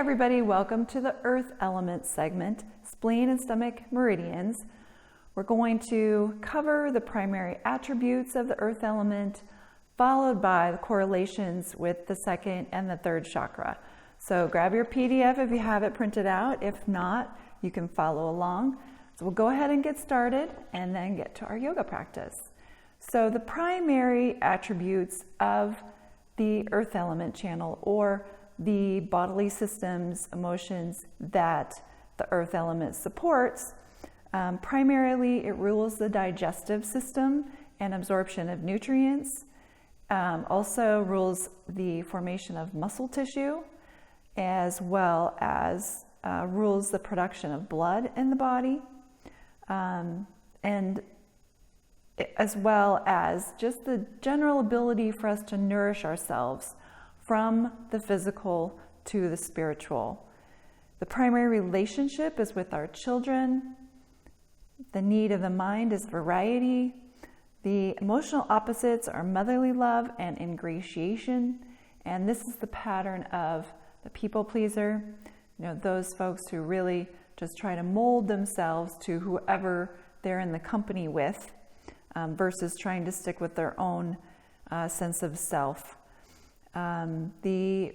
everybody, welcome to the Earth Element segment, spleen and stomach meridians. We're going to cover the primary attributes of the Earth Element, followed by the correlations with the second and the third chakra. So grab your PDF if you have it printed out. If not, you can follow along. So we'll go ahead and get started and then get to our yoga practice. So the primary attributes of the Earth Element channel, or the bodily systems, emotions that the Earth Element supports. Primarily, it rules the digestive system and absorption of nutrients. Also rules the formation of muscle tissue, as well as rules the production of blood in the body, and as well as just the general ability for us to nourish ourselves from the physical to the spiritual. The primary relationship is with our children. The need of the mind is variety. The emotional opposites are motherly love and ingratiation. And this is the pattern of the people pleaser. You know, those folks who really just try to mold themselves to whoever they're in the company with, versus trying to stick with their own sense of self. The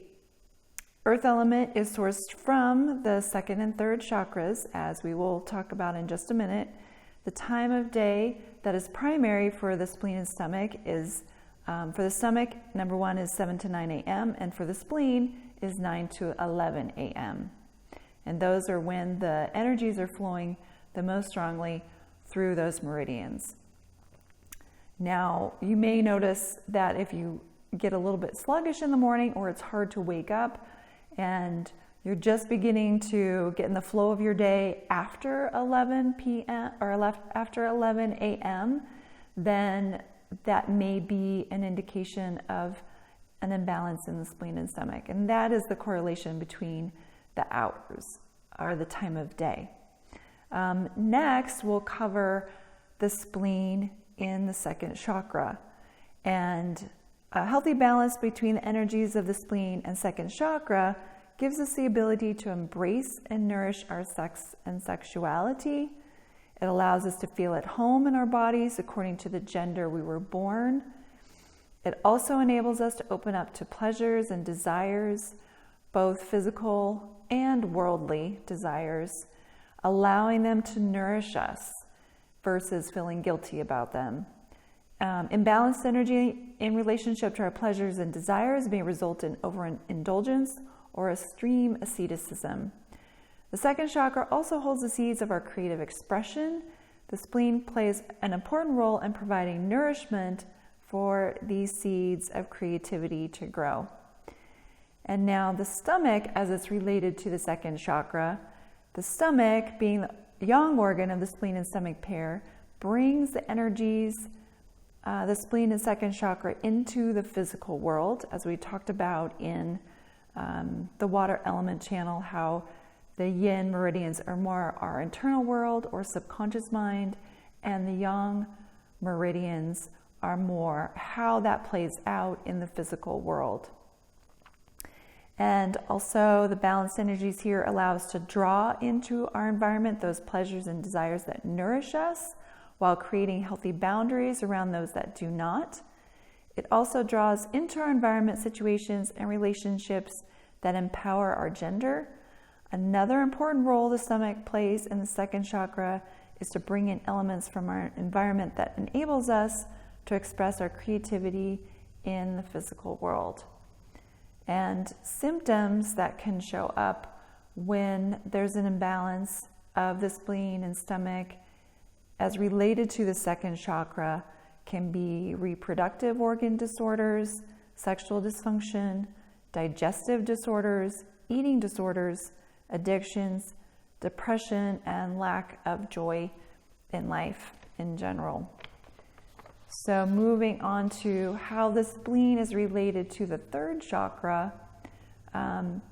Earth Element is sourced from the second and third chakras, as we will talk about in just a minute. The time of day that is primary for the spleen and stomach is, for the stomach, number one is 7 to 9 a.m., and for the spleen is 9 to 11 a.m. And those are when the energies are flowing the most strongly through those meridians. Now, you may notice that if you get a little bit sluggish in the morning, or it's hard to wake up and you're just beginning to get in the flow of your day after 11 p.m. or after 11 a.m., then that may be an indication of an imbalance in the spleen and stomach. And that is the correlation between the hours or the time of day. Next, we'll cover the spleen in the second chakra. And a healthy balance between the energies of the spleen and second chakra gives us the ability to embrace and nourish our sex and sexuality. It allows us to feel at home in our bodies according to the gender we were born. It also enables us to open up to pleasures and desires, both physical and worldly desires, allowing them to nourish us versus feeling guilty about them. Imbalanced energy in relationship to our pleasures and desires may result in overindulgence or extreme asceticism. The second chakra also holds the seeds of our creative expression. The spleen plays an important role in providing nourishment for these seeds of creativity to grow. And now the stomach, as it's related to the second chakra, the stomach, being the yang organ of the spleen and stomach pair, brings the energies, the spleen and second chakra, into the physical world, as we talked about in the water element channel, how the yin meridians are more our internal world or subconscious mind, and the yang meridians are more how that plays out in the physical world. And also the balanced energies here allow us to draw into our environment those pleasures and desires that nourish us, while creating healthy boundaries around those that do not. It also draws into our environment situations and relationships that empower our gender. Another important role the stomach plays in the second chakra is to bring in elements from our environment that enables us to express our creativity in the physical world. And symptoms that can show up when there's an imbalance of the spleen and stomach as related to the second chakra can be reproductive organ disorders, sexual dysfunction, digestive disorders, eating disorders, addictions, depression, and lack of joy in life in general. So moving on to how the spleen is related to the third chakra,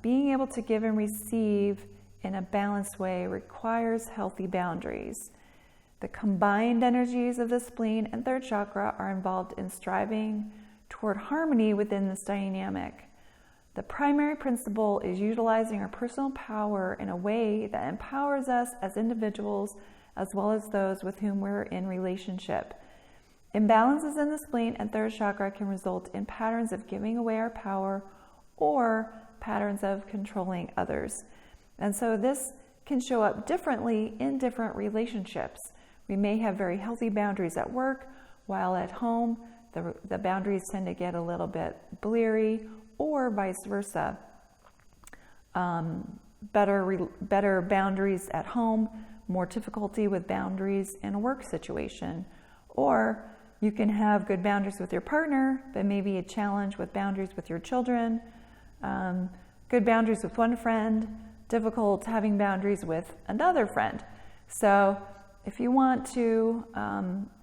being able to give and receive in a balanced way requires healthy boundaries. The combined energies of the spleen and third chakra are involved in striving toward harmony within this dynamic. The primary principle is utilizing our personal power in a way that empowers us as individuals as well as those with whom we're in relationship. Imbalances in the spleen and third chakra can result in patterns of giving away our power or patterns of controlling others. And so this can show up differently in different relationships. We may have very healthy boundaries at work, while at home the boundaries tend to get a little bit bleary, or vice versa. Better boundaries at home, more difficulty with boundaries in a work situation. Or you can have good boundaries with your partner, but maybe a challenge with boundaries with your children. Good boundaries with one friend, difficult having boundaries with another friend. So if you want to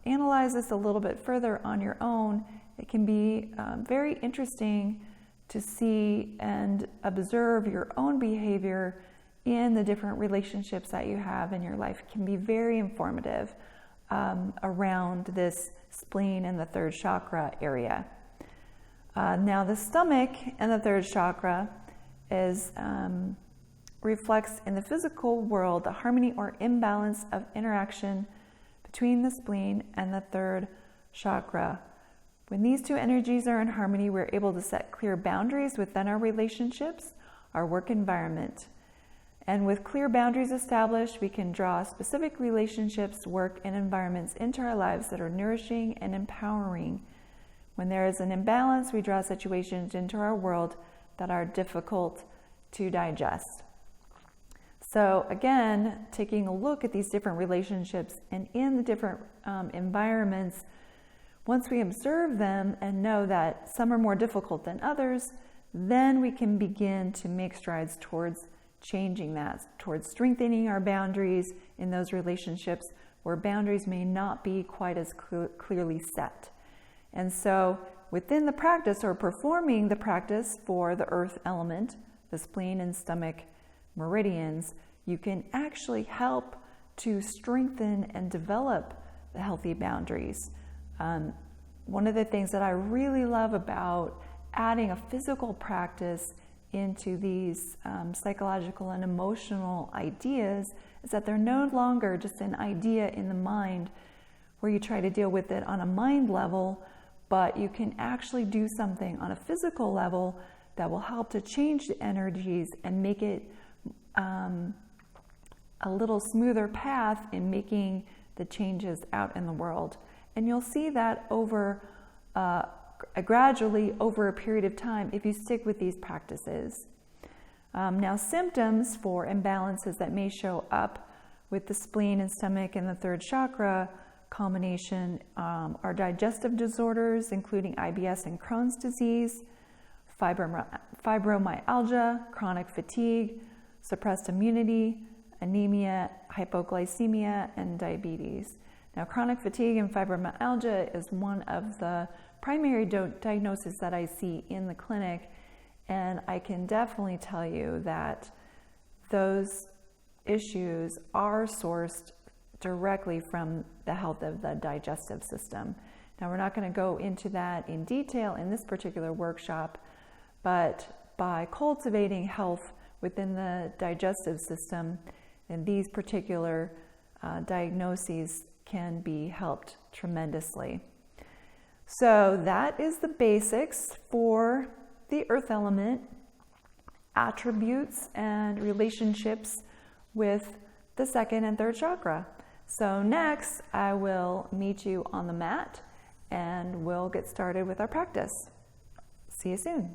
analyze this a little bit further on your own, it can be very interesting to see and observe your own behavior in the different relationships that you have in your life. It can be very informative around this spleen and the third chakra area. Now the stomach and the third chakra reflects in the physical world the harmony or imbalance of interaction between the spleen and the third chakra. When these two energies are in harmony, we're able to set clear boundaries within our relationships, our work environment. And with clear boundaries established, we can draw specific relationships, work, and environments into our lives that are nourishing and empowering. When there is an imbalance, we draw situations into our world that are difficult to digest. So again, taking a look at these different relationships and in the different environments, once we observe them and know that some are more difficult than others, then we can begin to make strides towards changing that, towards strengthening our boundaries in those relationships where boundaries may not be quite as clearly set. And so within the practice, or performing the practice for the earth element, the spleen and stomach meridians, you can actually help to strengthen and develop the healthy boundaries. One of the things that I really love about adding a physical practice into these psychological and emotional ideas is that they're no longer just an idea in the mind where you try to deal with it on a mind level, but you can actually do something on a physical level that will help to change the energies and make it a little smoother path in making the changes out in the world. And you'll see that over gradually over a period of time if you stick with these practices. Now, symptoms for imbalances that may show up with the spleen and stomach and the third chakra combination are digestive disorders, including IBS and Crohn's disease, fibromyalgia, chronic fatigue, suppressed immunity, anemia, hypoglycemia, and diabetes. Now, chronic fatigue and fibromyalgia is one of the primary diagnoses that I see in the clinic, and I can definitely tell you that those issues are sourced directly from the health of the digestive system. Now, we're not going to go into that in detail in this particular workshop, but by cultivating health within the digestive system, and these particular diagnoses can be helped tremendously. So that is the basics for the earth element, attributes and relationships with the second and third chakra. So next, I will meet you on the mat and we'll get started with our practice. See you soon.